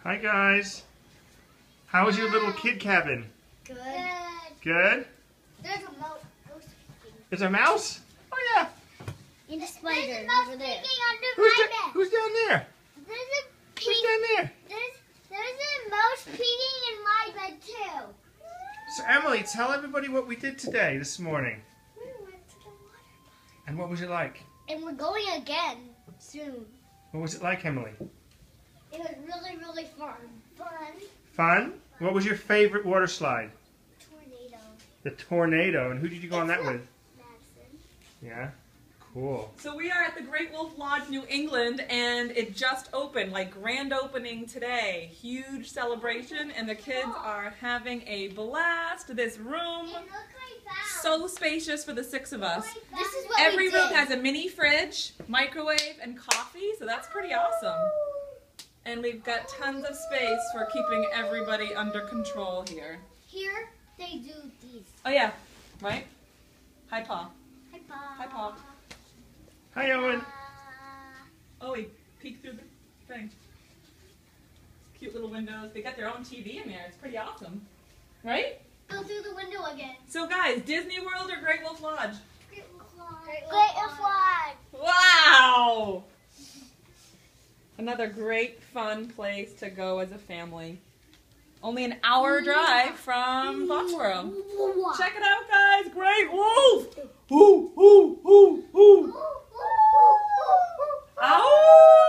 Hi guys. How was your little kid cabin? Good. Good? There's a mouse. There's a mouse? Oh yeah. And a spider There's a mouse over there. peeking under my bed. Who's down there? There's a Who's down there? There's a mouse peeking in my bed too. So Emily, tell everybody what we did today, this morning. We went to the water park. And what was it like? And we're going again soon. What was it like, Emily? It was really, really fun. Fun? What was your favorite water slide? Tornado. The tornado. And who did you go on that with? Madison. Yeah? Cool. So we are at the Great Wolf Lodge, New England, and it just opened, like grand opening today. Huge celebration, and the kids are having a blast. This room, so spacious for the 6 of us. This is what Every we did. room has a mini fridge, microwave, and coffee, so that's pretty awesome. And we've got tons of space for keeping everybody under control here. Here, they do these. Oh yeah, right? Hi, Pa. Hi, Pa. Hi, Pa. Hi, Owen. Oh, he peeked through the thing. Cute little windows. They got their own TV in there. It's pretty awesome. Right? Go through the window again. So guys, Disney World or Great Wolf Lodge? Great Wolf Lodge. Great Wolf Lodge. Wow! Another great fun place to go as a family. Only an hour drive from Foxboro. Check it out, guys. Great Wolf! Ooh, ooh, ooh, ooh. Ow!